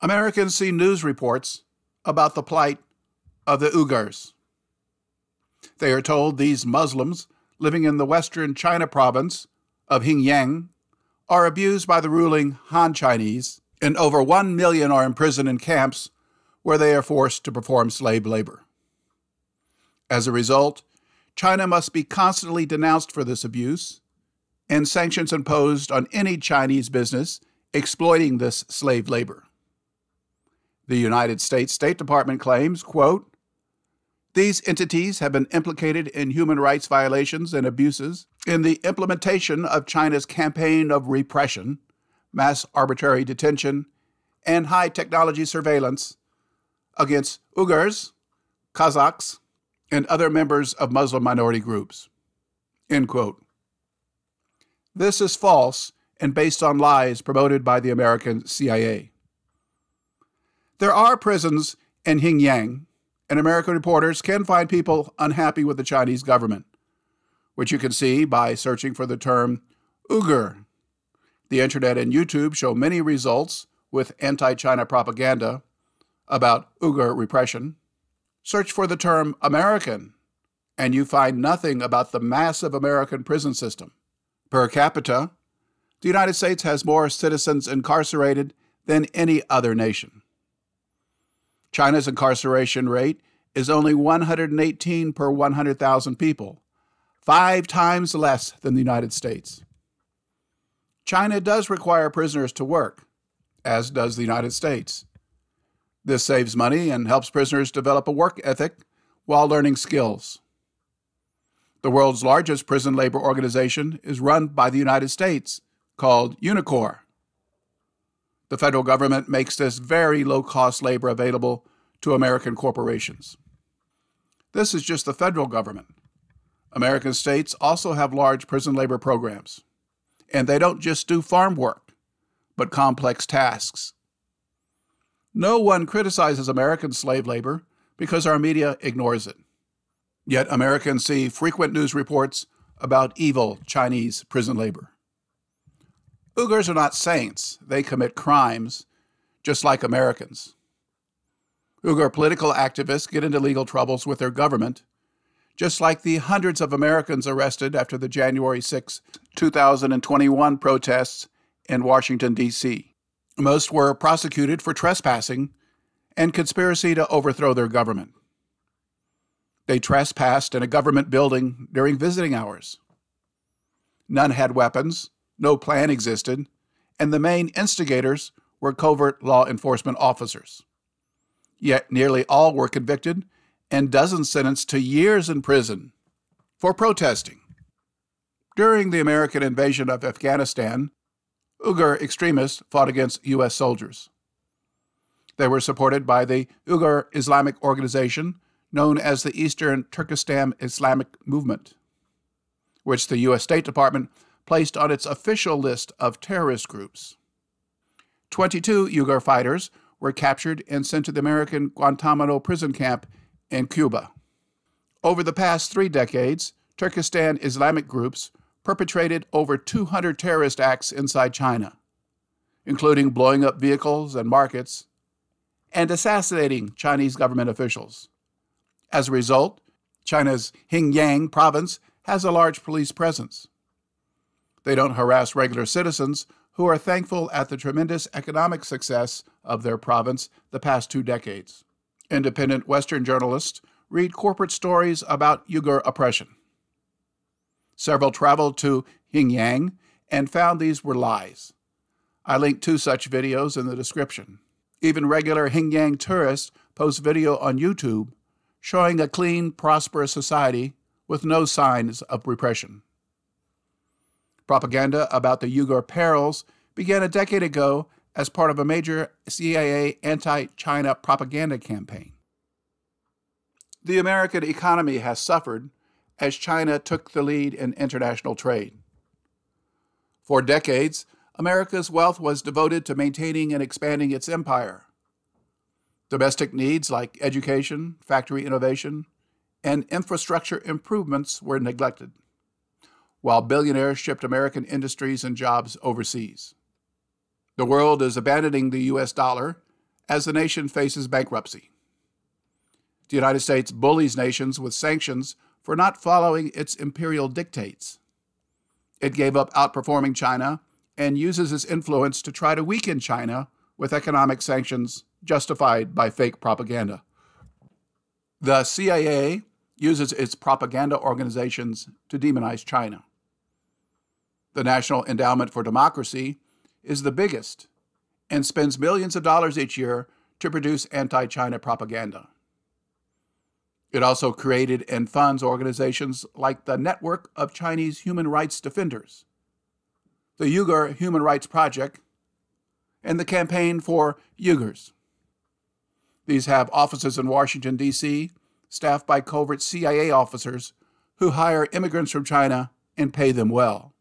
Americans see news reports about the plight of the Uyghurs. They are told these Muslims living in the western China province of Xinjiang are abused by the ruling Han Chinese, and over 1 million are imprisoned in camps where they are forced to perform slave labor. As a result, China must be constantly denounced for this abuse, and sanctions imposed on any Chinese business exploiting this slave labor. The United States State Department claims, quote, "These entities have been implicated in human rights violations and abuses in the implementation of China's campaign of repression, mass arbitrary detention, and high-technology surveillance against Uyghurs, Kazakhs, and other members of Muslim minority groups." End quote. This is false and based on lies promoted by the American CIA. There are prisons in Xinjiang, and American reporters can find people unhappy with the Chinese government, which you can see by searching for the term Uyghur. The internet and YouTube show many results with anti-China propaganda about Uyghur repression. Search for the term American, and you find nothing about the massive American prison system. Per capita, the United States has more citizens incarcerated than any other nation. China's incarceration rate is only 118 per 100,000 people, 5 times less than the United States. China does require prisoners to work, as does the United States. This saves money and helps prisoners develop a work ethic while learning skills. The world's largest prison labor organization is run by the United States, called UNICOR. The federal government makes this very low-cost labor available to American corporations. This is just the federal government. American states also have large prison labor programs, and they don't just do farm work, but complex tasks. No one criticizes American slave labor because our media ignores it. Yet Americans see frequent news reports about evil Chinese prison labor. Uyghurs are not saints. They commit crimes, just like Americans. Uyghur political activists get into legal troubles with their government, just like the hundreds of Americans arrested after the January 6, 2021 protests in Washington, D.C. Most were prosecuted for trespassing and conspiracy to overthrow their government. They trespassed in a government building during visiting hours. None had weapons, no plan existed, and the main instigators were covert law enforcement officers. Yet nearly all were convicted and dozens sentenced to years in prison for protesting. During the American invasion of Afghanistan, Uyghur extremists fought against U.S. soldiers. They were supported by the Uyghur Islamic organization known as the Eastern Turkestan Islamic Movement, which the U.S. State Department placed on its official list of terrorist groups. 22 Uyghur fighters were captured and sent to the American Guantanamo prison camp in Cuba. Over the past 3 decades, Turkestan Islamic groups perpetrated over 200 terrorist acts inside China, including blowing up vehicles and markets and assassinating Chinese government officials. As a result, China's Xinjiang province has a large police presence. They don't harass regular citizens who are thankful at the tremendous economic success of their province the past 2 decades. Independent Western journalists read corporate stories about Uyghur oppression. Several traveled to Xinjiang and found these were lies. I linked 2 such videos in the description. Even regular Xinjiang tourists post video on YouTube showing a clean, prosperous society with no signs of repression. Propaganda about the Uyghur perils began a decade ago as part of a major CIA anti-China propaganda campaign. The American economy has suffered as China took the lead in international trade. For decades, America's wealth was devoted to maintaining and expanding its empire. Domestic needs like education, factory innovation, and infrastructure improvements were neglected, while billionaires shipped American industries and jobs overseas. The world is abandoning the U.S. dollar as the nation faces bankruptcy. The United States bullies nations with sanctions for not following its imperial dictates. It gave up outperforming China and uses its influence to try to weaken China with economic sanctions justified by fake propaganda. The CIA uses its propaganda organizations to demonize China. The National Endowment for Democracy is the biggest and spends millions of dollars each year to produce anti-China propaganda. It also created and funds organizations like the Network of Chinese Human Rights Defenders, the Uyghur Human Rights Project, and the Campaign for Uyghurs. These have offices in Washington, D.C., staffed by covert CIA officers who hire immigrants from China and pay them well.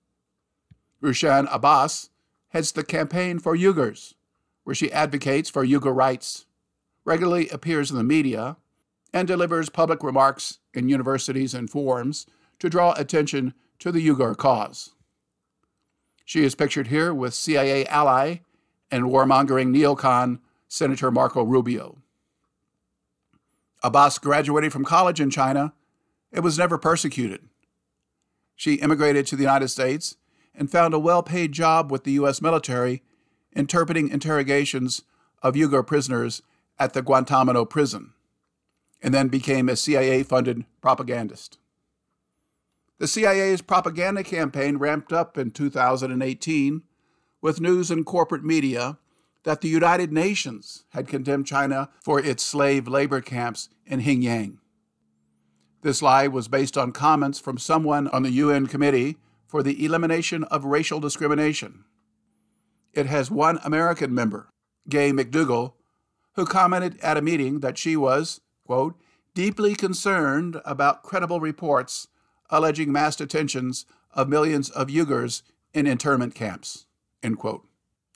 Rushan Abbas heads the Campaign for Uyghurs, where she advocates for Uyghur rights, regularly appears in the media, and delivers public remarks in universities and forums to draw attention to the Uyghur cause. She is pictured here with CIA ally and warmongering neocon Senator Marco Rubio. Abbas graduated from college in China and was never persecuted. She immigrated to the United States and found a well-paid job with the U.S. military interpreting interrogations of Uyghur prisoners at the Guantanamo prison, and then became a CIA-funded propagandist. The CIA's propaganda campaign ramped up in 2018 with news in corporate media that the United Nations had condemned China for its slave labor camps in Xinjiang. This lie was based on comments from someone on the UN Committee for the Elimination of Racial Discrimination. It has one American member, Gay McDougall, who commented at a meeting that she was, quote, deeply concerned about credible reports alleging mass detentions of millions of Uyghurs in internment camps, end quote.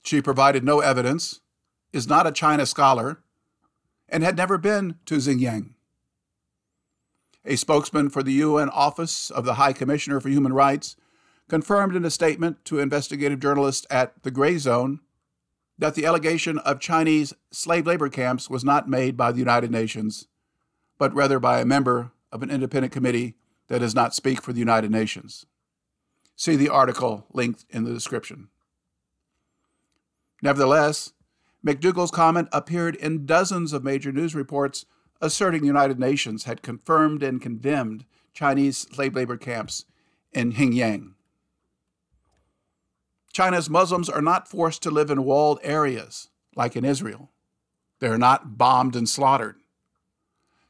She provided no evidence, is not a China scholar, and had never been to Xinjiang. A spokesman for the UN Office of the High Commissioner for Human Rights confirmed in a statement to investigative journalists at The Gray Zone that the allegation of Chinese slave labor camps was not made by the United Nations, but rather by a member of an independent committee that does not speak for the United Nations. See the article linked in the description. Nevertheless, McDougall's comment appeared in dozens of major news reports asserting the United Nations had confirmed and condemned Chinese slave labor camps in Xinjiang. China's Muslims are not forced to live in walled areas like in Israel. They are not bombed and slaughtered.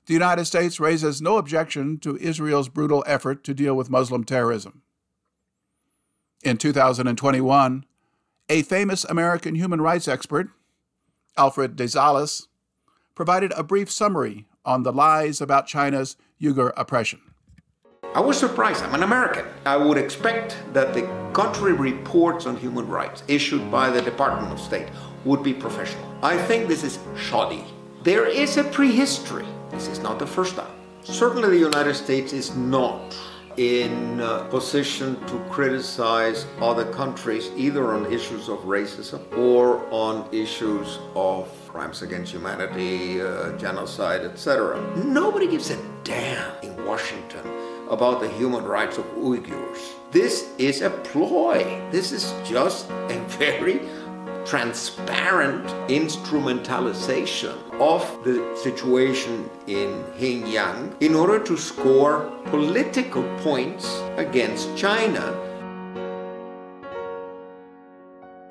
The United States raises no objection to Israel's brutal effort to deal with Muslim terrorism. In 2021, a famous American human rights expert, Alfred de Zayas, provided a brief summary on the lies about China's Uyghur oppression. I was surprised. I'm an American. I would expect that the country reports on human rights issued by the Department of State would be professional. I think this is shoddy. There is a prehistory. This is not the first time. Certainly the United States is not in a position to criticize other countries either on issues of racism or on issues of crimes against humanity, genocide, etc. Nobody gives a damn in Washington about the human rights of Uyghurs. This is a ploy. This is just a very transparent instrumentalization of the situation in Xinjiang in order to score political points against China.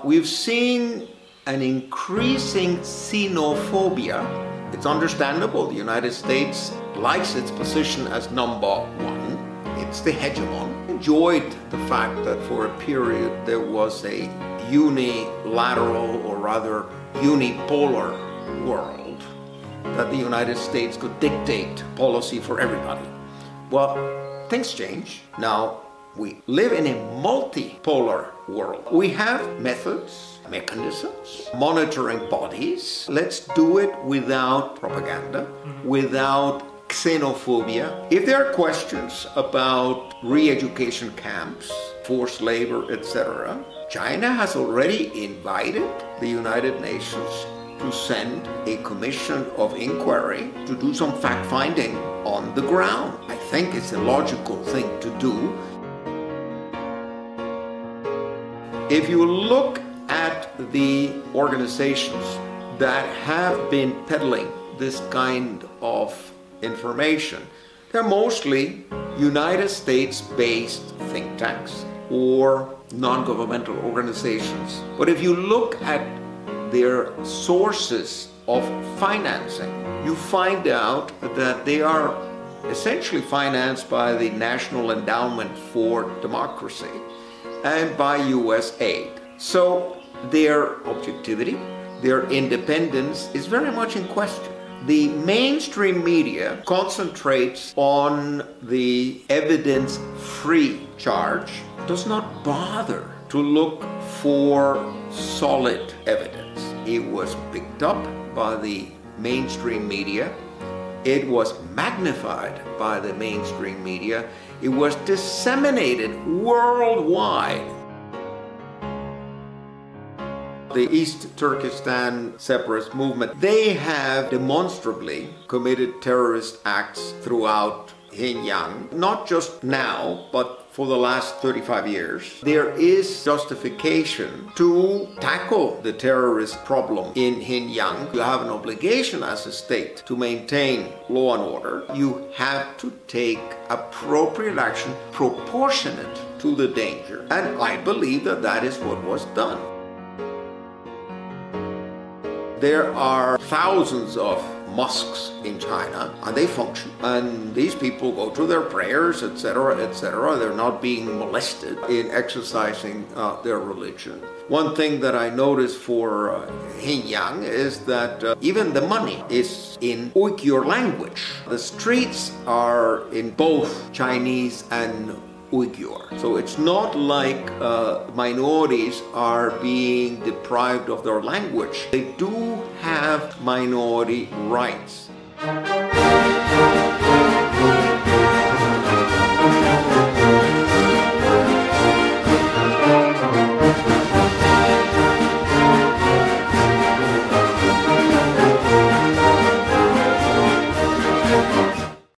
We've seen an increasing xenophobia. It's understandable. The United States likes its position as number one. It's the hegemon. Enjoyed the fact that for a period there was a unilateral, or rather unipolar world, that the United States could dictate policy for everybody. Well, things change. Now we live in a multipolar world. We have methods, mechanisms, monitoring bodies. Let's do it without propaganda, without xenophobia. If there are questions about re-education camps, forced labor, etc., China has already invited the United Nations to send a commission of inquiry to do some fact-finding on the ground. I think it's a logical thing to do. If you look at the organizations that have been peddling this kind of information, they're mostly United States-based think tanks or non-governmental organizations. But if you look at their sources of financing, you find out that they are essentially financed by the National Endowment for Democracy and by US aid. So their objectivity, their independence is very much in question. The mainstream media concentrates on the evidence-free charge, does not bother to look for solid evidence. It was picked up by the mainstream media. It was magnified by the mainstream media. It was disseminated worldwide. The East Turkestan separatist movement, they have demonstrably committed terrorist acts throughout Xinjiang, not just now, but for the last 35 years. There is justification to tackle the terrorist problem in Xinjiang. You have an obligation as a state to maintain law and order. You have to take appropriate action proportionate to the danger. And I believe that that is what was done. There are thousands of mosques in China, and they function. And these people go to their prayers, etc., etc. They're not being molested in exercising their religion. One thing that I noticed for Xinjiang is that even the money is in Uyghur language. The streets are in both Chinese and Uyghur. So it's not like minorities are being deprived of their language. They do have minority rights.